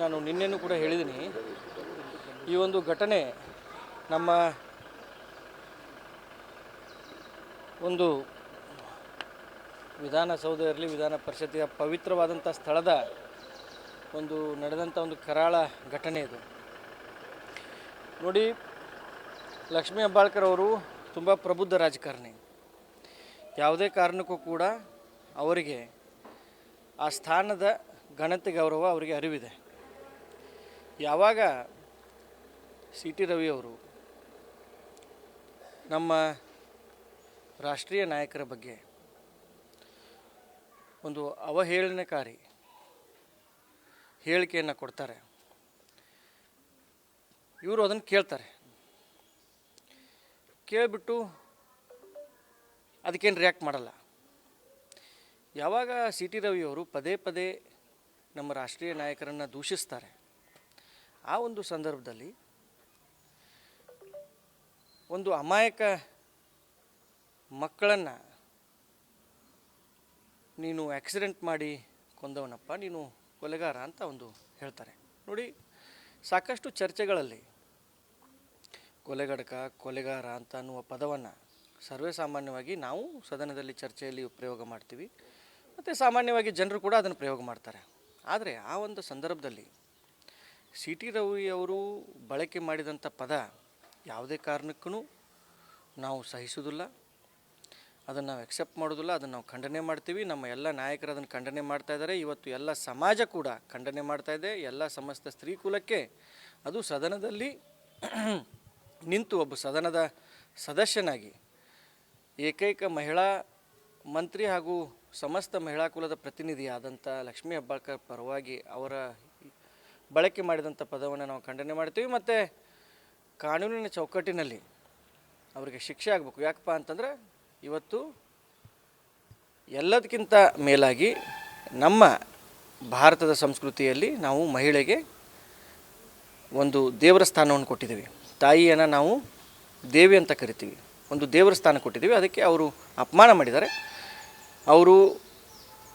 ನಾನು ನಿನ್ನೆನೂ ಕೂಡ ಹೇಳಿದ್ದೀನಿ, ಈ ಒಂದು ಘಟನೆ ನಮ್ಮ ಒಂದು ವಿಧಾನಸೌಧ ಇರಲಿ, ವಿಧಾನ ಪರಿಷತ್ತಿನ ಪವಿತ್ರವಾದಂಥ ಸ್ಥಳದ ಒಂದು ನಡೆದಂಥ ಒಂದು ಕರಾಳ ಘಟನೆ ಇದು. ನೋಡಿ, ಲಕ್ಷ್ಮೀ ಹೆಬ್ಬಾಳ್ಕರ್ ಅವರು ತುಂಬ ಪ್ರಬುದ್ಧ ರಾಜಕಾರಣಿ. ಯಾವುದೇ ಕಾರಣಕ್ಕೂ ಕೂಡ ಅವರಿಗೆ ಆ ಸ್ಥಾನದ ಘನತೆ ಗೌರವ ಅವರಿಗೆ ಅರಿವಿದೆ. ಯಾವಾಗ ಸಿ ಟಿ ರವಿ ಅವರು ನಮ್ಮ ರಾಷ್ಟ್ರೀಯ ನಾಯಕರ ಬಗ್ಗೆ ಒಂದು ಅವಹೇಳನಕಾರಿ ಹೇಳಿಕೆಯನ್ನು ಕೊಡ್ತಾರೆ, ಇವರು ಅದನ್ನು ಕೇಳ್ತಾರೆ. ಕೇಳಿಬಿಟ್ಟು ಅದಕ್ಕೇನು ರಿಯಾಕ್ಟ್ ಮಾಡಲ್ಲ. ಯಾವಾಗ ಸಿ ಟಿ ರವಿಯವರು ಪದೇ ಪದೇ ನಮ್ಮ ರಾಷ್ಟ್ರೀಯ ನಾಯಕರನ್ನು ದೂಷಿಸ್ತಾರೆ, ಆ ಒಂದು ಸಂದರ್ಭದಲ್ಲಿ ಒಂದು ಅಮಾಯಕ ಮಕ್ಕಳನ್ನು ನೀನು ಆಕ್ಸಿಡೆಂಟ್ ಮಾಡಿ ಕೊಂದವನಪ್ಪ, ನೀನು ಕೊಲೆಗಾರ ಅಂತ ಒಂದು ಹೇಳ್ತಾರೆ. ನೋಡಿ, ಸಾಕಷ್ಟು ಚರ್ಚೆಗಳಲ್ಲಿ ಕೊಲೆಗಡಕ, ಕೊಲೆಗಾರ ಅಂತ ಅನ್ನುವ ಪದವನ್ನು ಸರ್ವೇ ಸಾಮಾನ್ಯವಾಗಿ ನಾವು ಸದನದಲ್ಲಿ ಚರ್ಚೆಯಲ್ಲಿ ಪ್ರಯೋಗ ಮಾಡ್ತೀವಿ, ಮತ್ತು ಸಾಮಾನ್ಯವಾಗಿ ಜನರು ಕೂಡ ಅದನ್ನು ಪ್ರಯೋಗ ಮಾಡ್ತಾರೆ. ಆದರೆ ಆ ಒಂದು ಸಂದರ್ಭದಲ್ಲಿ ಸಿ ಟಿ ರವಿಯವರು ಬಳಕೆ ಮಾಡಿದಂಥ ಪದ ಯಾವುದೇ ಕಾರಣಕ್ಕೂ ನಾವು ಸಹಿಸೋದಿಲ್ಲ, ಅದನ್ನು ನಾವು ಎಕ್ಸೆಪ್ಟ್ ಮಾಡೋದಿಲ್ಲ, ಅದನ್ನು ನಾವು ಖಂಡನೆ ಮಾಡ್ತೀವಿ. ನಮ್ಮ ಎಲ್ಲ ನಾಯಕರು ಅದನ್ನು ಖಂಡನೆ ಮಾಡ್ತಾ ಇದ್ದಾರೆ. ಇವತ್ತು ಎಲ್ಲ ಸಮಾಜ ಕೂಡ ಖಂಡನೆ ಮಾಡ್ತಾ ಇದೆ. ಎಲ್ಲ ಸಮಸ್ತ ಸ್ತ್ರೀ ಕುಲಕ್ಕೆ, ಅದು ಸದನದಲ್ಲಿ ನಿಂತು ಒಬ್ಬ ಸದನದ ಸದಸ್ಯನಾಗಿ ಏಕೈಕ ಮಹಿಳಾ ಮಂತ್ರಿ ಹಾಗೂ ಸಮಸ್ತ ಮಹಿಳಾ ಕುಲದ ಪ್ರತಿನಿಧಿಯಾದಂಥ ಲಕ್ಷ್ಮೀ ಹೆಬ್ಬಾಳ್ಕರ್ ಪರವಾಗಿ ಅವರ ಬಳಕೆ ಮಾಡಿದಂಥ ಪದವನ್ನು ನಾವು ಖಂಡನೆ ಮಾಡ್ತೀವಿ. ಮತ್ತು ಕಾನೂನಿನ ಚೌಕಟ್ಟಿನಲ್ಲಿ ಅವರಿಗೆ ಶಿಕ್ಷೆ ಆಗಬೇಕು. ಯಾಕಪ್ಪ ಅಂತಂದರೆ ಇವತ್ತು ಎಲ್ಲದಕ್ಕಿಂತ ಮೇಲಾಗಿ ನಮ್ಮ ಭಾರತದ ಸಂಸ್ಕೃತಿಯಲ್ಲಿ ನಾವು ಮಹಿಳೆಗೆ ಒಂದು ದೇವರ ಸ್ಥಾನವನ್ನು ಕೊಟ್ಟಿದ್ದೀವಿ. ತಾಯಿಯನ್ನು ನಾವು ದೇವಿ ಅಂತ ಕರಿತೀವಿ, ಒಂದು ದೇವರ ಸ್ಥಾನ ಕೊಟ್ಟಿದ್ದೀವಿ. ಅದಕ್ಕೆ ಅವರು ಅಪಮಾನ ಮಾಡಿದ್ದಾರೆ. ಅವರು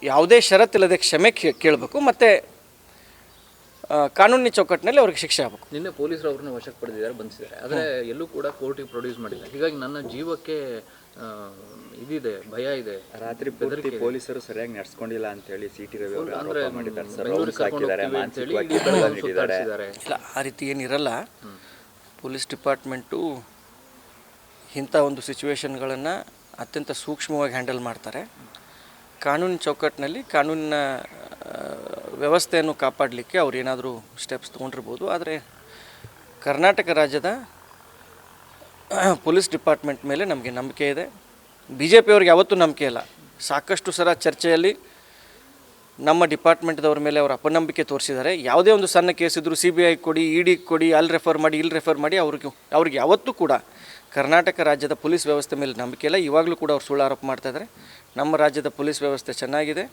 ಯಾವುದೇ ಷರತ್ತಿಲ್ಲದೆ ಕ್ಷಮೆ ಕೇಳಬೇಕು, ಮತ್ತು ಕಾನೂನಿನ ಚೌಕಟ್ಟಿನಲ್ಲಿ ಅವ್ರಿಗೆ ಶಿಕ್ಷೆ ಆಗಬೇಕು. ನಿನ್ನೆ ಪೊಲೀಸರು ಅವ್ರನ್ನ ವಶಕ್ಕೆ ಪಡೆದಿದ್ದಾರೆ, ಬಂಧಿಸಿದ್ದಾರೆ. ಆದರೆ ಎಲ್ಲೂ ಕೂಡ ಕೋರ್ಟಿಗೆ ಪ್ರೊಡ್ಯೂಸ್ ಮಾಡಿಲ್ಲ. ಹೀಗಾಗಿ ನನ್ನ ಜೀವಕ್ಕೆ ಇದಿದೆ, ಭಯ ಇದೆ. ರಾತ್ರಿ ಪೂರ್ತಿ ಪೊಲೀಸರು ಸರಿಯಾಗಿ ನಡೆಸ್ಕೊಂಡಿಲ್ಲ ಅಂತೇಳಿ ಸಿ ಟಿ ರವಿ ಅವರು ಆರೋಪ ಮಾಡಿದ್ದಾರೆ ಸರ್. ಇಲ್ಲ, ಆ ರೀತಿ ಏನಿರಲ್ಲ. ಪೊಲೀಸ್ ಡಿಪಾರ್ಟ್ಮೆಂಟು ಇಂಥ ಒಂದು ಸಿಚುವೇಶನ್ಗಳನ್ನು ಅತ್ಯಂತ ಸೂಕ್ಷ್ಮವಾಗಿ ಹ್ಯಾಂಡಲ್ ಮಾಡ್ತಾರೆ. ಕಾನೂನಿನ ಚೌಕಟ್ಟಿನಲ್ಲಿ ಕಾನೂನಿನ ವ್ಯವಸ್ಥೆಯನ್ನು ಕಾಪಾಡಲಿಕ್ಕೆ ಅವ್ರು ಏನಾದರೂ ಸ್ಟೆಪ್ಸ್ ತೊಗೊಂಡಿರ್ಬೋದು. ಆದರೆ ಕರ್ನಾಟಕ ರಾಜ್ಯದ ಪೊಲೀಸ್ ಡಿಪಾರ್ಟ್ಮೆಂಟ್ ಮೇಲೆ ನಮಗೆ ನಂಬಿಕೆ ಇದೆ. ಬಿ ಜೆ ಪಿಯವ್ರಿಗೆ ಯಾವತ್ತೂ ನಂಬಿಕೆ ಇಲ್ಲ. ಸಾಕಷ್ಟು ಸಲ ಚರ್ಚೆಯಲ್ಲಿ ನಮ್ಮ ಡಿಪಾರ್ಟ್ಮೆಂಟ್ದವ್ರ ಮೇಲೆ ಅವರು ಅಪನಂಬಿಕೆ ತೋರಿಸಿದ್ದಾರೆ. ಯಾವುದೇ ಒಂದು ಸಣ್ಣ ಕೇಸ್ ಇದ್ದರೂ CBI ಕೊಡಿ, ED ಕೊಡಿ, ಅಲ್ಲಿ ರೆಫರ್ ಮಾಡಿ, ಇಲ್ಲಿ ರೆಫರ್ ಮಾಡಿ, ಅವ್ರಿಗೆ ಯಾವತ್ತೂ ಕೂಡ ಕರ್ನಾಟಕ ರಾಜ್ಯದ ಪೊಲೀಸ್ ವ್ಯವಸ್ಥೆ ಮೇಲೆ ನಂಬಿಕೆ ಇಲ್ಲ. ಇವಾಗಲೂ ಕೂಡ ಅವ್ರು ಸುಳ್ಳು ಆರೋಪ ಮಾಡ್ತಾಯಿದ್ದಾರೆ. ನಮ್ಮ ರಾಜ್ಯದ ಪೊಲೀಸ್ ವ್ಯವಸ್ಥೆ ಚೆನ್ನಾಗಿದೆ,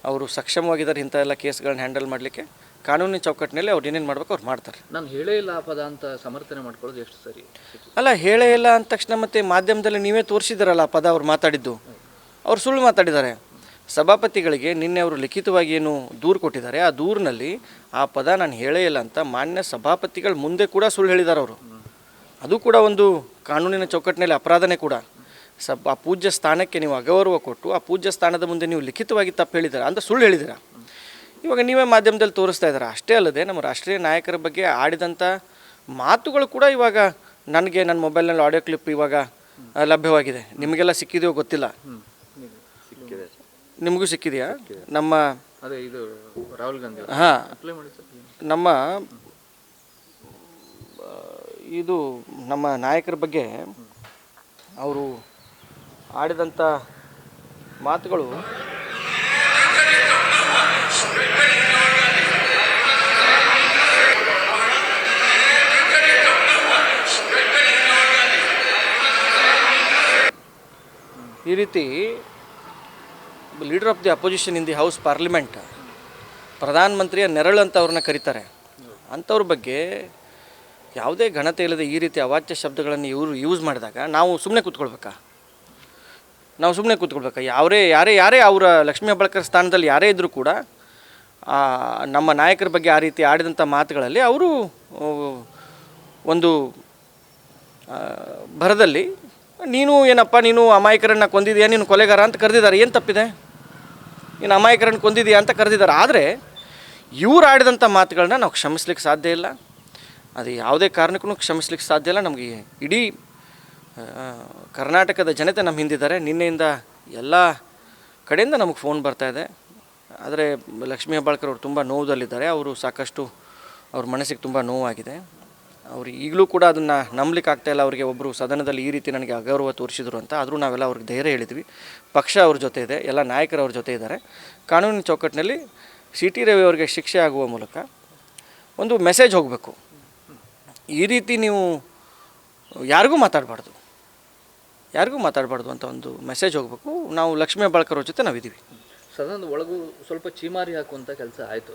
ಅವರು ಸಕ್ಷಮವಾಗಿದ್ದಾರೆ ಇಂಥ ಎಲ್ಲ ಕೇಸ್ಗಳನ್ನ ಹ್ಯಾಂಡಲ್ ಮಾಡಲಿಕ್ಕೆ. ಕಾನೂನಿನ ಚೌಕಟ್ಟಿನಲ್ಲಿ ಅವ್ರು ಏನೇನು ಮಾಡ್ಬೇಕು ಅವ್ರು ಮಾಡ್ತಾರೆ. ನಾನು ಹೇಳೇ ಇಲ್ಲ ಪದ ಅಂತ ಸಮರ್ಥನೆ ಮಾಡ್ಕೊಳ್ಳೋದು ಎಷ್ಟು ಸರಿ? ಅಲ್ಲ, ಹೇಳೇ ಇಲ್ಲ ಅಂದ ತಕ್ಷಣ ಮತ್ತೆ ಮಾಧ್ಯಮದಲ್ಲಿ ನೀವೇ ತೋರಿಸಿದಾರಲ್ಲ ಆ ಪದ ಅವ್ರು ಮಾತಾಡಿದ್ದು. ಅವ್ರು ಸುಳ್ಳು ಮಾತಾಡಿದ್ದಾರೆ. ಸಭಾಪತಿಗಳಿಗೆ ನಿನ್ನೆ ಅವರು ಲಿಖಿತವಾಗಿ ಏನು ದೂರು ಕೊಟ್ಟಿದ್ದಾರೆ, ಆ ದೂರಿನಲ್ಲಿ ಆ ಪದ ನಾನು ಹೇಳೇ ಇಲ್ಲ ಅಂತ ಮಾನ್ಯ ಸಭಾಪತಿಗಳ ಮುಂದೆ ಕೂಡ ಸುಳ್ಳು ಹೇಳಿದ್ದಾರೆ ಅವರು. ಅದು ಕೂಡ ಒಂದು ಕಾನೂನಿನ ಚೌಕಟ್ಟಿನಲ್ಲಿ ಅಪರಾಧನೇ ಕೂಡ. ಆ ಪೂಜ್ಯ ಸ್ಥಾನಕ್ಕೆ ನೀವು ಅಗೌರವ ಕೊಟ್ಟು ಆ ಪೂಜ್ಯ ಸ್ಥಾನದ ಮುಂದೆ ನೀವು ಲಿಖಿತವಾಗಿ ತಪ್ಪು ಹೇಳಿದ್ದೀರಾ ಅಂತ ಸುಳ್ಳು ಹೇಳಿದ್ದೀರಾ. ಇವಾಗ ನೀವೇ ಮಾಧ್ಯಮದಲ್ಲಿ ತೋರಿಸ್ತಾ ಇದ್ದೀರಾ. ಅಷ್ಟೇ ಅಲ್ಲದೆ ನಮ್ಮ ರಾಷ್ಟ್ರೀಯ ನಾಯಕರ ಬಗ್ಗೆ ಆಡಿದಂಥ ಮಾತುಗಳು ಕೂಡ ಇವಾಗ ನನಗೆ ನನ್ನ ಮೊಬೈಲ್ನಲ್ಲಿ ಆಡಿಯೋ ಕ್ಲಿಪ್ ಇವಾಗ ಲಭ್ಯವಾಗಿದೆ. ನಿಮಗೆಲ್ಲ ಸಿಕ್ಕಿದೆಯೋ ಗೊತ್ತಿಲ್ಲ, ನಿಮಗೂ ಸಿಕ್ಕಿದೆಯಾ? ನಮ್ಮ ಅದೇ ಇದು ರಾಹುಲ್ ಗಾಂಧಿ ನಮ್ಮ ಇದು ನಮ್ಮ ನಾಯಕರ ಬಗ್ಗೆ ಅವರು ಆಡಿದಂಥ ಮಾತುಗಳು ಈ ರೀತಿ leader of the opposition in the house parliament, ಪ್ರಧಾನಮಂತ್ರಿಯ ನೆರಳು ಅಂತ ಅವ್ರನ್ನ ಕರೀತಾರೆ. ಅಂಥವ್ರ ಬಗ್ಗೆ ಯಾವುದೇ ಘನತೆ ಇಲ್ಲದೆ ಈ ರೀತಿ ಅವಾಚ್ಯ ಶಬ್ದಗಳನ್ನು ಇವರು ಯೂಸ್ ಮಾಡಿದಾಗ ನಾವು ಸುಮ್ಮನೆ ಕೂತ್ಕೊಳ್ಬೇಕಾ? ಯಾರೇ ಅವರ ಲಕ್ಷ್ಮೀ ಹೆಬ್ಬಾಳ್ಕರ್ ಸ್ಥಾನದಲ್ಲಿ ಯಾರೇ ಇದ್ದರೂ ಕೂಡ ನಮ್ಮ ನಾಯಕರ ಬಗ್ಗೆ ಆ ರೀತಿ ಆಡಿದಂಥ ಮಾತುಗಳಲ್ಲಿ ಅವರು ಒಂದು ಭರದಲ್ಲಿ ನೀನು ಏನಪ್ಪ ನೀನು ಅಮಾಯಕರನ್ನು ಕೊಂದಿದೆಯಾ, ನೀನು ಕೊಲೆಗಾರ ಅಂತ ಕರೆದಿದ್ದಾರೆ. ಏನು ತಪ್ಪಿದೆ? ನೀನು ಅಮಾಯಕರನ್ನು ಕೊಂದಿದೆಯಾ ಅಂತ ಕರೆದಿದ್ದಾರೆ. ಆದರೆ ಇವ್ರು ಆಡಿದಂಥ ಮಾತುಗಳನ್ನ ನಾವು ಕ್ಷಮಿಸ್ಲಿಕ್ಕೆ ಸಾಧ್ಯ ಇಲ್ಲ. ಅದು ಯಾವುದೇ ಕಾರಣಕ್ಕೂ ಕ್ಷಮಿಸ್ಲಿಕ್ಕೆ ಸಾಧ್ಯ ಇಲ್ಲ. ನಮಗೆ ಇಡೀ ಕರ್ನಾಟಕದ ಜನತೆ ನಮ್ಮ ಹಿಂದಿದ್ದಾರೆ. ನಿನ್ನೆಯಿಂದ ಎಲ್ಲ ಕಡೆಯಿಂದ ನಮಗೆ ಫೋನ್ ಬರ್ತಾಯಿದೆ. ಆದರೆ ಲಕ್ಷ್ಮೀ ಹೆಬ್ಬಾಳ್ಕರ್ ಅವರು ತುಂಬ ನೋವುದಲ್ಲಿದ್ದಾರೆ. ಅವರು ಸಾಕಷ್ಟು ಅವ್ರ ಮನಸ್ಸಿಗೆ ತುಂಬ ನೋವಾಗಿದೆ. ಅವರು ಈಗಲೂ ಕೂಡ ಅದನ್ನು ನಂಬಲಿಕ್ಕೆ ಆಗ್ತಾಯಿಲ್ಲ. ಅವರಿಗೆ ಒಬ್ಬರು ಸದನದಲ್ಲಿ ಈ ರೀತಿ ನನಗೆ ಅಗೌರವ ತೋರಿಸಿದ್ರು ಅಂತ. ಆದರೂ ನಾವೆಲ್ಲ ಅವ್ರಿಗೆ ಧೈರ್ಯ ಹೇಳಿದ್ವಿ. ಪಕ್ಷ ಅವ್ರ ಜೊತೆ ಇದೆ, ಎಲ್ಲ ನಾಯಕರು ಅವ್ರ ಜೊತೆ ಇದ್ದಾರೆ. ಕಾನೂನಿನ ಚೌಕಟ್ಟಿನಲ್ಲಿ ಸಿ ಟಿ ರವಿ ಅವರಿಗೆ ಶಿಕ್ಷೆ ಆಗುವ ಮೂಲಕ ಒಂದು ಮೆಸೇಜ್ ಹೋಗಬೇಕು. ಈ ರೀತಿ ನೀವು ಯಾರಿಗೂ ಮಾತಾಡಬಾರ್ದು ಅಂತ ಒಂದು ಮೆಸೇಜ್ ಹೋಗಬೇಕು. ನಾವು ಲಕ್ಷ್ಮೀ ಹೆಬ್ಬಾಳ್ಕರ್ ಅವ್ರ ಜೊತೆ ನಾವಿದ್ದೀವಿ. ಸದನದ ಒಳಗೂ ಸ್ವಲ್ಪ ಚೀಮಾರಿ ಹಾಕುವಂಥ ಕೆಲಸ ಆಯಿತು.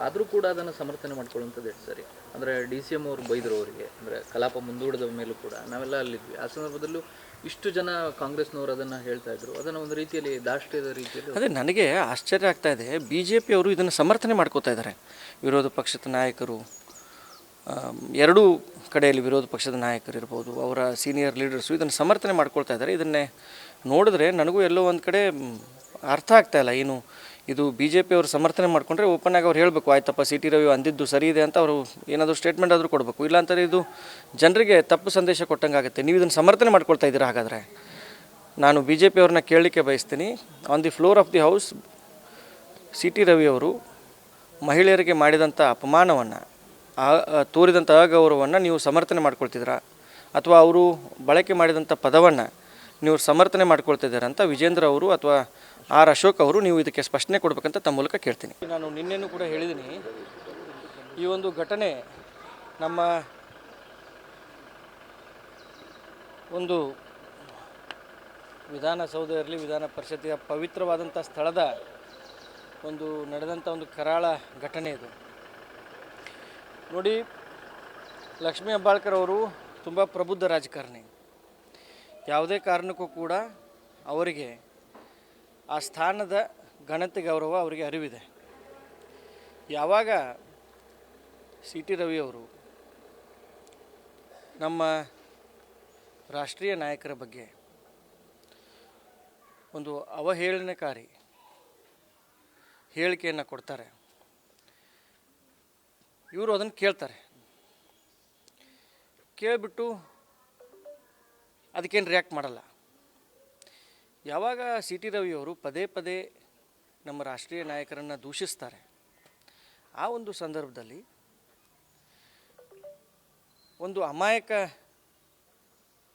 ಆದರೂ ಕೂಡ ಅದನ್ನು ಸಮರ್ಥನೆ ಮಾಡ್ಕೊಳ್ಳುವಂಥದ್ದು ಎಷ್ಟು ಸರಿ? ಅಂದರೆ ಡಿ ಸಿ ಎಮ್ ಅವರು ಬೈದರು ಅವರಿಗೆ, ಅಂದರೆ ಕಲಾಪ ಮುಂದೂಡಿದ ಮೇಲೂ ಕೂಡ ನಾವೆಲ್ಲ ಅಲ್ಲಿದ್ವಿ. ಆ ಸಂದರ್ಭದಲ್ಲೂ ಇಷ್ಟು ಜನ ಕಾಂಗ್ರೆಸ್ನವರು ಅದನ್ನು ಹೇಳ್ತಾ ಇದ್ರು. ಅದನ್ನು ಒಂದು ರೀತಿಯಲ್ಲಿ ದಾಷ್ಟ್ಯದ ರೀತಿಯಲ್ಲಿ ಅದೇ ನನಗೆ ಆಶ್ಚರ್ಯ ಆಗ್ತಾ ಇದೆ. ಬಿ ಜೆ ಪಿಯವರು ಇದನ್ನು ಸಮರ್ಥನೆ ಮಾಡ್ಕೋತಾ ಇದ್ದಾರೆ. ವಿರೋಧ ಪಕ್ಷದ ನಾಯಕರು, ಎರಡೂ ಕಡೆಯಲ್ಲಿ ವಿರೋಧ ಪಕ್ಷದ ನಾಯಕರು ಇರ್ಬೋದು, ಅವರ ಸೀನಿಯರ್ ಲೀಡರ್ಸು ಇದನ್ನು ಸಮರ್ಥನೆ ಮಾಡ್ಕೊಳ್ತಾ ಇದ್ದಾರೆ. ಇದನ್ನೇ ನೋಡಿದ್ರೆ ನನಗೂ ಎಲ್ಲೋ ಒಂದು ಕಡೆ ಅರ್ಥ ಆಗ್ತಾಯಿಲ್ಲ. ಏನು ಇದು ಬಿ ಜೆ ಪಿಯವರು ಸಮರ್ಥನೆ ಮಾಡಿಕೊಂಡ್ರೆ ಓಪನ್ ಆಗಿ ಅವ್ರು ಹೇಳಬೇಕು, ಆಯ್ತಪ್ಪ ಸಿ ಟಿ ರವಿ ಅಂದಿದ್ದು ಸರಿ ಇದೆ ಅಂತ ಅವರು ಏನಾದರೂ ಸ್ಟೇಟ್ಮೆಂಟ್ ಆದರೂ ಕೊಡಬೇಕು. ಇಲ್ಲಾಂತಾರೆ ಇದು ಜನರಿಗೆ ತಪ್ಪು ಸಂದೇಶ ಕೊಟ್ಟಂಗೆ ಆಗುತ್ತೆ. ನೀವು ಇದನ್ನು ಸಮರ್ಥನೆ ಮಾಡ್ಕೊಳ್ತಾ ಇದ್ದೀರಾ. ಹಾಗಾದರೆ ನಾನು ಬಿ ಜೆ ಪಿಯವ್ರನ್ನ ಕೇಳಲಿಕ್ಕೆ ಬಯಸ್ತೀನಿ, on the floor of the house C T Ravi ಅವರು ಮಹಿಳೆಯರಿಗೆ ಮಾಡಿದಂಥ ಅಪಮಾನವನ್ನು, ತೋರಿದಂಥ ಅಗೌರವವನ್ನು ನೀವು ಸಮರ್ಥನೆ ಮಾಡ್ಕೊಳ್ತಿದ್ದೀರಾ, ಅಥವಾ ಅವರು ಬಳಕೆ ಮಾಡಿದಂಥ ಪದವನ್ನು ನೀವು ಸಮರ್ಥನೆ ಮಾಡ್ಕೊಳ್ತಿದ್ದೀರಾ ಅಂತ ವಿಜೇಂದ್ರ ಅವರು ಅಥವಾ ಆರ್ ಅಶೋಕ್ ಅವರು ನೀವು ಇದಕ್ಕೆ ಸ್ಪಷ್ಟನೆ ಕೊಡಬೇಕಂತ ತಮ್ಮ ಮೂಲಕ ಕೇಳ್ತೀನಿ. ನಾನು ನಿನ್ನೆನೂ ಕೂಡ ಹೇಳಿದ್ದೀನಿ, ಈ ಒಂದು ಘಟನೆ ನಮ್ಮ ಒಂದು ವಿಧಾನಸೌಧ ಇರಲಿ, ವಿಧಾನ ಪರಿಷತ್ತಿನ ಪವಿತ್ರವಾದಂಥ ಸ್ಥಳದ ಒಂದು ನಡೆದಂಥ ಒಂದು ಕರಾಳ ಘಟನೆ ಇದು. ನೋಡಿ, ಲಕ್ಷ್ಮೀ ಹೆಬ್ಬಾಳ್ಕರ್ ಅವರು ತುಂಬ ಪ್ರಬುದ್ಧ ರಾಜಕಾರಣಿ. ಯಾವುದೇ ಕಾರಣಕ್ಕೂ ಕೂಡ ಅವರಿಗೆ ಆ ಸ್ಥಾನದ ಘನತೆ ಗೌರವ ಅವರಿಗೆ ಅರಿವಿದೆ. ಯಾವಾಗ ಸಿ ಟಿ ರವಿಯವರು ನಮ್ಮ ರಾಷ್ಟ್ರೀಯ ನಾಯಕರ ಬಗ್ಗೆ ಒಂದು ಅವಹೇಳನಕಾರಿ ಹೇಳಿಕೆಯನ್ನು ಕೊಡ್ತಾರೆ, ಇವರು ಅದನ್ನು ಕೇಳ್ತಾರೆ. ಕೇಳಿಬಿಟ್ಟು ಅದಕ್ಕೇನು ರಿಯಾಕ್ಟ್ ಮಾಡಲ್ಲ. ಯಾವಾಗ ಸಿ ಟಿ ರವಿಯವರು ಪದೇ ಪದೇ ನಮ್ಮ ರಾಷ್ಟ್ರೀಯ ನಾಯಕರನ್ನು ದೂಷಿಸ್ತಾರೆ, ಆ ಒಂದು ಸಂದರ್ಭದಲ್ಲಿ ಒಂದು ಅಮಾಯಕ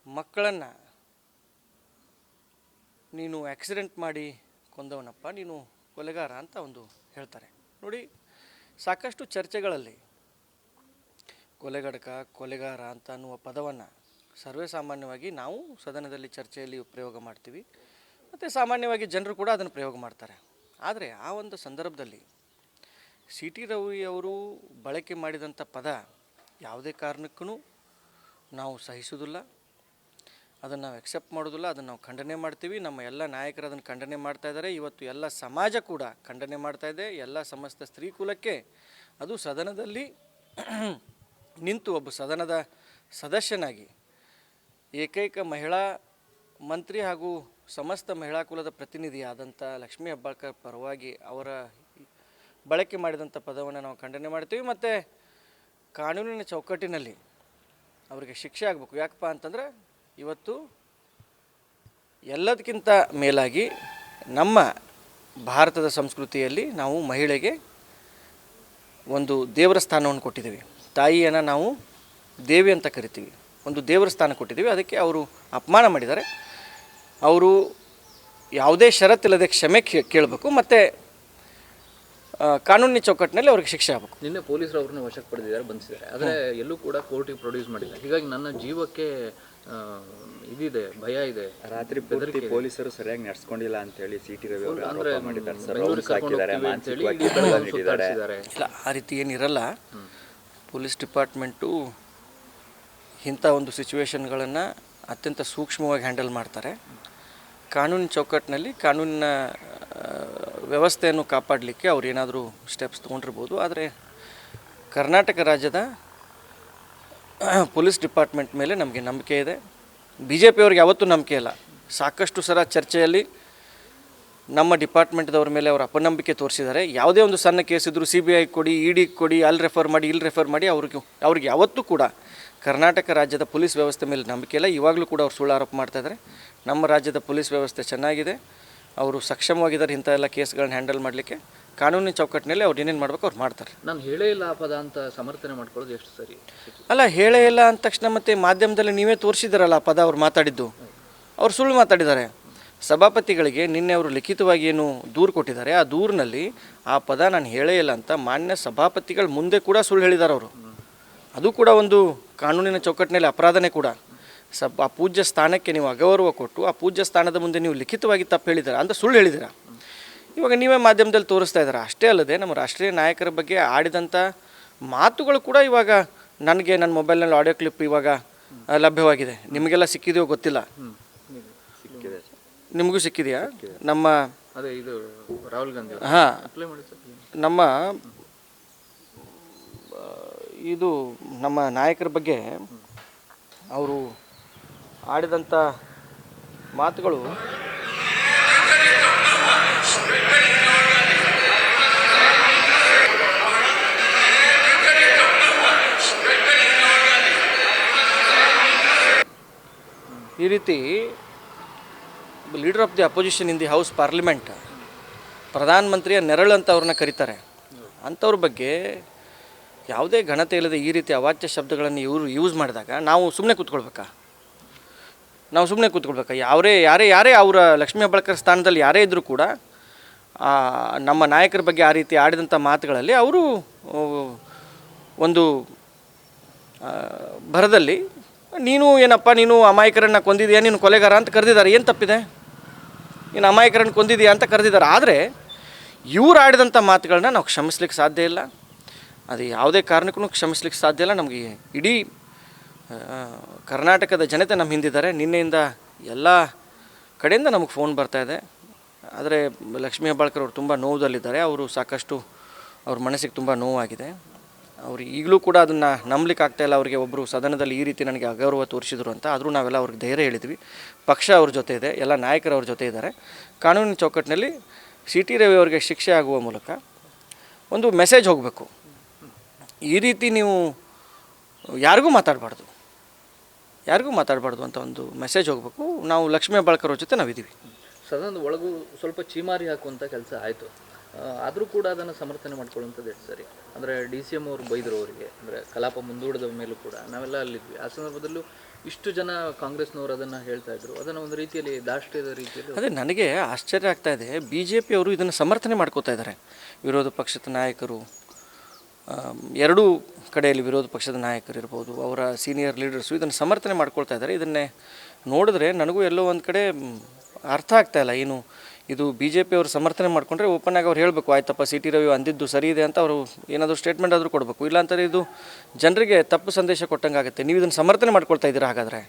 ಮಕ್ಕಳನ್ನು ನೀನು ಆಕ್ಸಿಡೆಂಟ್ ಮಾಡಿ ಕೊಂದವನಪ್ಪ, ನೀನು ಕೊಲೆಗಾರ ಅಂತ ಒಂದು ಹೇಳ್ತಾರೆ. ನೋಡಿ, ಸಾಕಷ್ಟು ಚರ್ಚೆಗಳಲ್ಲಿ ಕೊಲೆಗಡಕ, ಕೊಲೆಗಾರ ಅಂತ ಅನ್ನುವ ಪದವನ್ನು ಸರ್ವೇ ಸಾಮಾನ್ಯವಾಗಿ ನಾವು ಸದನದಲ್ಲಿ ಚರ್ಚೆಯಲ್ಲಿ ಪ್ರಯೋಗ ಮಾಡ್ತೀವಿ, ಮತ್ತು ಸಾಮಾನ್ಯವಾಗಿ ಜನರು ಕೂಡ ಅದನ್ನು ಪ್ರಯೋಗ ಮಾಡ್ತಾರೆ. ಆದರೆ ಆ ಒಂದು ಸಂದರ್ಭದಲ್ಲಿ ಸಿ ಟಿ ರವಿಯವರು ಬಳಕೆ ಮಾಡಿದಂಥ ಪದ ಯಾವುದೇ ಕಾರಣಕ್ಕೂ ನಾವು ಸಹಿಸೋದಿಲ್ಲ, ಅದನ್ನು ನಾವು ಎಕ್ಸೆಪ್ಟ್ ಮಾಡೋದಿಲ್ಲ, ಅದನ್ನು ನಾವು ಖಂಡನೆ ಮಾಡ್ತೀವಿ. ನಮ್ಮ ಎಲ್ಲ ನಾಯಕರು ಅದನ್ನು ಖಂಡನೆ ಮಾಡ್ತಾಯಿದ್ದಾರೆ. ಇವತ್ತು ಎಲ್ಲ ಸಮಾಜ ಕೂಡ ಖಂಡನೆ ಮಾಡ್ತಾಯಿದೆ. ಎಲ್ಲ ಸಮಸ್ತ ಸ್ತ್ರೀ ಕುಲಕ್ಕೆ ಅದು ಸದನದಲ್ಲಿ ನಿಂತು ಒಬ್ಬ ಸದನದ ಸದಸ್ಯನಾಗಿ ಏಕೈಕ ಮಹಿಳಾ ಮಂತ್ರಿ ಹಾಗೂ ಸಮಸ್ತ ಮಹಿಳಾ ಕುಲದ ಪ್ರತಿನಿಧಿಯಾದಂಥ ಲಕ್ಷ್ಮೀ ಹೆಬ್ಬಾಳ್ಕರ್ ಪರವಾಗಿ ಅವರ ಬಳಕೆ ಮಾಡಿದಂಥ ಪದವನ್ನು ನಾವು ಖಂಡನೆ ಮಾಡ್ತೀವಿ. ಮತ್ತು ಕಾನೂನಿನ ಚೌಕಟ್ಟಿನಲ್ಲಿ ಅವರಿಗೆ ಶಿಕ್ಷೆ ಆಗಬೇಕು. ಯಾಕಪ್ಪ ಅಂತಂದರೆ ಇವತ್ತು ಎಲ್ಲದಕ್ಕಿಂತ ಮೇಲಾಗಿ ನಮ್ಮ ಭಾರತದ ಸಂಸ್ಕೃತಿಯಲ್ಲಿ ನಾವು ಮಹಿಳೆಗೆ ಒಂದು ದೇವರ ಸ್ಥಾನವನ್ನು ಕೊಟ್ಟಿದ್ದೀವಿ. ತಾಯಿಯನ್ನು ನಾವು ದೇವಿ ಅಂತ ಕರಿತೀವಿ, ಒಂದು ದೇವರ ಸ್ಥಾನ ಕೊಟ್ಟಿದ್ದೀವಿ. ಅದಕ್ಕೆ ಅವರು ಅಪಮಾನ ಮಾಡಿದ್ದಾರೆ. ಅವರು ಯಾವುದೇ ಷರತ್ತಿಲ್ಲದೆ ಕ್ಷಮೆ ಕೇಳಬೇಕು, ಮತ್ತು ಕಾನೂನಿನ ಚೌಕಟ್ಟಿನಲ್ಲಿ ಅವ್ರಿಗೆ ಶಿಕ್ಷೆ ಆಗಬೇಕು. ನಿನ್ನೆ ಪೊಲೀಸರು ಅವ್ರನ್ನ ವಶಕ್ಕೆ ಪಡೆದಿದ್ದಾರೆ, ಬಂಧಿಸಿದ್ದಾರೆ. ಆದರೆ ಎಲ್ಲೂ ಕೂಡ ಕೋರ್ಟಿಗೆ ಪ್ರೊಡ್ಯೂಸ್ ಮಾಡಿಲ್ಲ. ಹೀಗಾಗಿ ನನ್ನ ಜೀವಕ್ಕೆ ಇದಿದೆ, ಭಯ ಇದೆ. ರಾತ್ರಿ ಪೂರ್ತಿ ಪೊಲೀಸರು ಸರಿಯಾಗಿ ನಡೆಸ್ಕೊಂಡಿಲ್ಲ ಅಂತ ಹೇಳಿ ಸಿ ಟಿ ರವಿ ಅವರು ಅಂದರೆ ಮಾಡಿದ್ದಾರೆ ಸರ್. ಇಲ್ಲ, ಆ ರೀತಿ ಏನಿರಲ್ಲ. ಪೊಲೀಸ್ ಡಿಪಾರ್ಟ್ಮೆಂಟು ಇಂಥ ಒಂದು ಸಿಚುವೇಶನ್ಗಳನ್ನು ಅತ್ಯಂತ ಸೂಕ್ಷ್ಮವಾಗಿ ಹ್ಯಾಂಡಲ್ ಮಾಡ್ತಾರೆ. ಕಾನೂನಿನ ಚೌಕಟ್ಟಿನಲ್ಲಿ ಕಾನೂನಿನ ವ್ಯವಸ್ಥೆಯನ್ನು ಕಾಪಾಡಲಿಕ್ಕೆ ಅವ್ರು ಏನಾದರೂ ಸ್ಟೆಪ್ಸ್ ತೊಗೊಂಡಿರ್ಬೋದು. ಆದರೆ ಕರ್ನಾಟಕ ರಾಜ್ಯದ ಪೊಲೀಸ್ ಡಿಪಾರ್ಟ್ಮೆಂಟ್ ಮೇಲೆ ನಮಗೆ ನಂಬಿಕೆ ಇದೆ. ಬಿ ಜೆ ಪಿಯವ್ರಿಗೆ ಯಾವತ್ತೂ ನಂಬಿಕೆ ಇಲ್ಲ. ಸಾಕಷ್ಟು ಸಲ ಚರ್ಚೆಯಲ್ಲಿ ನಮ್ಮ ಡಿಪಾರ್ಟ್ಮೆಂಟ್ದವ್ರ ಮೇಲೆ ಅವರು ಅಪನಂಬಿಕೆ ತೋರಿಸಿದ್ದಾರೆ. ಯಾವುದೇ ಒಂದು ಸಣ್ಣ ಕೇಸ್ ಇದ್ದರೂ CBI ಕೊಡಿ, ED ಕೊಡಿ, ಅಲ್ಲಿ ರೆಫರ್ ಮಾಡಿ, ಇಲ್ಲಿ ರೆಫರ್ ಮಾಡಿ, ಅವ್ರಿಗೆ ಯಾವತ್ತೂ ಕೂಡ ಕರ್ನಾಟಕ ರಾಜ್ಯದ ಪೊಲೀಸ್ ವ್ಯವಸ್ಥೆ ಮೇಲೆ ನಂಬಿಕೆ ಇಲ್ಲ. ಇವಾಗಲೂ ಕೂಡ ಅವ್ರು ಸುಳ್ಳು ಆರೋಪ ಮಾಡ್ತಾಯಿದ್ದಾರೆ. ನಮ್ಮ ರಾಜ್ಯದ ಪೊಲೀಸ್ ವ್ಯವಸ್ಥೆ ಚೆನ್ನಾಗಿದೆ, ಅವರು ಸಕ್ಷಮವಾಗಿದ್ದಾರೆ ಇಂಥ ಎಲ್ಲ ಕೇಸ್ಗಳನ್ನ ಹ್ಯಾಂಡಲ್ ಮಾಡಲಿಕ್ಕೆ. ಕಾನೂನಿನ ಚೌಕಟ್ಟಿನಲ್ಲಿ ಅವ್ರು ಏನೇನು ಮಾಡಬೇಕು ಅವ್ರು ಮಾಡ್ತಾರೆ. ನಾನು ಹೇಳೇ ಇಲ್ಲ ಆ ಪದ ಅಂತ ಸಮರ್ಥನೆ ಮಾಡ್ಕೊಳ್ಳೋದು ಎಷ್ಟು ಸರಿ? ಅಲ್ಲ, ಹೇಳೇ ಇಲ್ಲ ಅಂದ ತಕ್ಷಣ ಮತ್ತೆ ಮಾಧ್ಯಮದಲ್ಲಿ ನೀವೇ ತೋರಿಸಿದಾರಲ್ಲ ಆ ಪದ ಅವ್ರು ಮಾತಾಡಿದ್ದು. ಅವ್ರು ಸುಳ್ಳು ಮಾತಾಡಿದ್ದಾರೆ. ಸಭಾಪತಿಗಳಿಗೆ ನಿನ್ನೆ ಅವರು ಲಿಖಿತವಾಗಿ ಏನು ದೂರು ಕೊಟ್ಟಿದ್ದಾರೆ, ಆ ದೂರಿನಲ್ಲಿ ಆ ಪದ ನಾನು ಹೇಳೇ ಇಲ್ಲ ಅಂತ ಮಾನ್ಯ ಸಭಾಪತಿಗಳ ಮುಂದೆ ಕೂಡ ಸುಳ್ಳು ಹೇಳಿದ್ದಾರೆ ಅವರು. ಅದು ಕೂಡ ಒಂದು ಕಾನೂನಿನ ಚೌಕಟ್ಟಿನಲ್ಲಿ ಅಪರಾಧನೇ ಕೂಡ. ಆ ಪೂಜ್ಯ ಸ್ಥಾನಕ್ಕೆ ನೀವು ಅಗೌರವ ಕೊಟ್ಟು ಆ ಪೂಜ್ಯ ಸ್ಥಾನದ ಮುಂದೆ ನೀವು ಲಿಖಿತವಾಗಿ ತಪ್ಪು ಹೇಳಿದ್ದೀರಾ ಅಂದರೆ ಸುಳ್ಳು ಹೇಳಿದ್ದೀರಾ. ಇವಾಗ ನೀವೇ ಮಾಧ್ಯಮದಲ್ಲಿ ತೋರಿಸ್ತಾ ಇದ್ದೀರಾ. ಅಷ್ಟೇ ಅಲ್ಲದೆ ನಮ್ಮ ರಾಷ್ಟ್ರೀಯ ನಾಯಕರ ಬಗ್ಗೆ ಆಡಿದಂಥ ಮಾತುಗಳು ಕೂಡ ಇವಾಗ ನನಗೆ ನನ್ನ ಮೊಬೈಲ್ನಲ್ಲಿ ಆಡಿಯೋ ಕ್ಲಿಪ್ ಇವಾಗ ಲಭ್ಯವಾಗಿದೆ. ನಿಮಗೆಲ್ಲ ಸಿಕ್ಕಿದೆಯೋ ಗೊತ್ತಿಲ್ಲ. ನಿಮಗೂ ಸಿಕ್ಕಿದೆಯಾ? ನಮ್ಮ ಅದೇ ಇದು ರಾಹುಲ್ ಗಾಂಧಿ ಹಾಂ, ಅಪ್ಲೈ ಮಾಡಿ ಸರ್. ನಮ್ಮ ಇದು ನಮ್ಮ ನಾಯಕರ ಬಗ್ಗೆ ಅವರು ಆಡಿದಂಥ ಮಾತುಗಳು ಈ ರೀತಿ leader of the opposition in the house parliament, ಪ್ರಧಾನಮಂತ್ರಿಯ ನೆರಳು ಅಂತ ಅವ್ರನ್ನ ಕರೀತಾರೆ. ಅಂಥವ್ರ ಬಗ್ಗೆ ಯಾವುದೇ ಘನತೆ ಇಲ್ಲದೆ ಈ ರೀತಿ ಅವಾಚ್ಯ ಶಬ್ದಗಳನ್ನು ಇವರು ಯೂಸ್ ಮಾಡಿದಾಗ ನಾವು ಸುಮ್ಮನೆ ಕೂತ್ಕೊಳ್ಬೇಕಾ? ಯಾರೇ ಅವರ ಲಕ್ಷ್ಮೀ ಹೆಬ್ಬಾಳ್ಕರ್ ಸ್ಥಾನದಲ್ಲಿ ಯಾರೇ ಇದ್ದರೂ ಕೂಡ ನಮ್ಮ ನಾಯಕರ ಬಗ್ಗೆ ಆ ರೀತಿ ಆಡಿದಂಥ ಮಾತುಗಳಲ್ಲಿ ಅವರು ಒಂದು ಭರದಲ್ಲಿ ನೀನು ಏನಪ್ಪ, ನೀನು ಅಮಾಯಕರನ್ನು ಕೊಂದಿದೆಯಾ, ನೀನು ಕೊಲೆಗಾರ ಅಂತ ಕರೆದಿದ್ದಾರೆ. ಏನು ತಪ್ಪಿದೆ? ನೀನು ಅಮಾಯಕರನ್ನು ಕೊಂದಿದೆಯಾ ಅಂತ ಕರೆದಿದ್ದಾರೆ. ಆದರೆ ಇವ್ರು ಆಡಿದಂಥ ಮಾತುಗಳನ್ನ ನಾವು ಕ್ಷಮಿಸ್ಲಿಕ್ಕೆ ಸಾಧ್ಯ ಇಲ್ಲ. ಅದು ಯಾವುದೇ ಕಾರಣಕ್ಕೂ ಕ್ಷಮಿಸ್ಲಿಕ್ಕೆ ಸಾಧ್ಯ ಇಲ್ಲ. ನಮಗೆ ಇಡೀ ಕರ್ನಾಟಕದ ಜನತೆ ನಮ್ಮ ಹಿಂದಿದ್ದಾರೆ. ನಿನ್ನೆಯಿಂದ ಎಲ್ಲ ಕಡೆಯಿಂದ ನಮಗೆ ಫೋನ್ ಬರ್ತಾಯಿದೆ. ಆದರೆ ಲಕ್ಷ್ಮೀ ಹೆಬ್ಬಾಳ್ಕರ್ ಅವರು ತುಂಬ ನೋವುದಲ್ಲಿದ್ದಾರೆ. ಅವರು ಸಾಕಷ್ಟು ಅವ್ರ ಮನಸ್ಸಿಗೆ ತುಂಬ ನೋವಾಗಿದೆ. ಅವರು ಈಗಲೂ ಕೂಡ ಅದನ್ನು ನಂಬಲಿಕ್ಕೆ ಆಗ್ತಾಯಿಲ್ಲ. ಅವರಿಗೆ ಒಬ್ಬರು ಸದನದಲ್ಲಿ ಈ ರೀತಿ ನನಗೆ ಅಗೌರವ ತೋರಿಸಿದ್ರು ಅಂತ. ಆದರೂ ನಾವೆಲ್ಲ ಅವ್ರಿಗೆ ಧೈರ್ಯ ಹೇಳಿದ್ವಿ. ಪಕ್ಷ ಅವ್ರ ಜೊತೆ ಇದೆ, ಎಲ್ಲ ನಾಯಕರು ಅವ್ರ ಜೊತೆ ಇದ್ದಾರೆ. ಕಾನೂನಿನ ಚೌಕಟ್ಟಿನಲ್ಲಿ CT ರವಿ ಅವರಿಗೆ ಶಿಕ್ಷೆ ಆಗುವ ಮೂಲಕ ಒಂದು ಮೆಸೇಜ್ ಹೋಗಬೇಕು. ಈ ರೀತಿ ನೀವು ಯಾರಿಗೂ ಮಾತಾಡಬಾರ್ದು ಅಂತ ಒಂದು ಮೆಸೇಜ್ ಹೋಗಬೇಕು. ನಾವು ಲಕ್ಷ್ಮೀ ಹೆಬ್ಬಾಳ್ಕರ್ ಅವ್ರ ಜೊತೆ ನಾವಿದ್ದೀವಿ. ಸದನದ ಒಳಗೂ ಸ್ವಲ್ಪ ಚೀಮಾರಿ ಹಾಕುವಂಥ ಕೆಲಸ ಆಯಿತು. ಆದರೂ ಕೂಡ ಅದನ್ನು ಸಮರ್ಥನೆ ಮಾಡ್ಕೊಳ್ಳುವಂಥದ್ದು ಎಷ್ಟು ಸರಿ? ಅಂದರೆ DCM ಅವರು ಬೈದರು ಅವರಿಗೆ, ಅಂದರೆ ಕಲಾಪ ಮುಂದೂಡಿದ ಮೇಲೂ ಕೂಡ ನಾವೆಲ್ಲ ಅಲ್ಲಿದ್ವಿ. ಆ ಸಂದರ್ಭದಲ್ಲೂ ಇಷ್ಟು ಜನ ಕಾಂಗ್ರೆಸ್ನವರು ಅದನ್ನು ಹೇಳ್ತಾ ಇದ್ರು. ಅದನ್ನು ಒಂದು ರೀತಿಯಲ್ಲಿ ದಾಷ್ಟ್ಯದ ರೀತಿಯಲ್ಲಿ. ಅದೇ ನನಗೆ ಆಶ್ಚರ್ಯ ಆಗ್ತಾ ಇದೆ. BJP ಅವರು ಇದನ್ನು ಸಮರ್ಥನೆ ಮಾಡ್ಕೋತಾ ಇದ್ದಾರೆ. ವಿರೋಧ ಪಕ್ಷದ ನಾಯಕರು, ಎರಡೂ ಕಡೆಯಲ್ಲಿ ವಿರೋಧ ಪಕ್ಷದ ನಾಯಕರು ಇರ್ಬೋದು, ಅವರ ಸೀನಿಯರ್ ಲೀಡರ್ಸು ಇದನ್ನು ಸಮರ್ಥನೆ ಮಾಡ್ಕೊಳ್ತಾ ಇದ್ದಾರೆ. ಇದನ್ನೇ ನೋಡಿದ್ರೆ ನನಗೂ ಎಲ್ಲೋ ಒಂದು ಕಡೆ ಅರ್ಥ ಆಗ್ತಾಯಿಲ್ಲ. ಏನು ಇದು BJP ಅವರು ಸಮರ್ಥನೆ ಮಾಡಿಕೊಂಡ್ರೆ ಓಪನ್ ಆಗಿ ಅವ್ರು ಹೇಳಬೇಕು, ಆಯ್ತಪ್ಪ CT ರವಿ ಅಂದಿದ್ದು ಸರಿ ಇದೆ ಅಂತ ಅವರು ಏನಾದರೂ ಸ್ಟೇಟ್ಮೆಂಟ್ ಆದರೂ ಕೊಡಬೇಕು. ಇಲ್ಲಾಂತಾರೆ ಇದು ಜನರಿಗೆ ತಪ್ಪು ಸಂದೇಶ ಕೊಟ್ಟಂಗೆ ಆಗುತ್ತೆ. ನೀವು ಇದನ್ನು ಸಮರ್ಥನೆ ಮಾಡ್ಕೊಳ್ತಾ ಇದ್ದೀರಾ. ಹಾಗಾದರೆ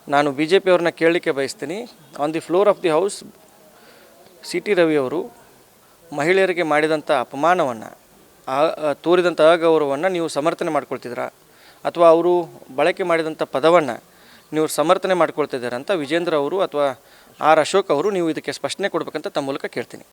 ನಾನು BJP ಅವ್ರನ್ನ ಕೇಳಲಿಕ್ಕೆ ಬಯಸ್ತೀನಿ. On the floor of the house CT Ravi ಅವರು ಮಹಿಳೆಯರಿಗೆ ಮಾಡಿದಂಥ ಅಪಮಾನವನ್ನು, ತೋರಿದಂಥ ಅಗೌರವವನ್ನು ನೀವು ಸಮರ್ಥನೆ ಮಾಡ್ಕೊಳ್ತಿದ್ದೀರಾ ಅಥವಾ ಅವರು ಬಳಕೆ ಮಾಡಿದಂಥ ಪದವನ್ನು ನೀವು ಸಮರ್ಥನೆ ಮಾಡ್ಕೊಳ್ತಿದ್ದೀರಾ ಅಂತ ವಿಜೇಂದ್ರ ಅವರು ಅಥವಾ R. ಅಶೋಕ್ ಅವರು ನೀವು ಇದಕ್ಕೆ ಸ್ಪಷ್ಟನೆ ಕೊಡಬೇಕಂತ ತಮ್ಮ ಮೂಲಕ ಕೇಳ್ತೀನಿ.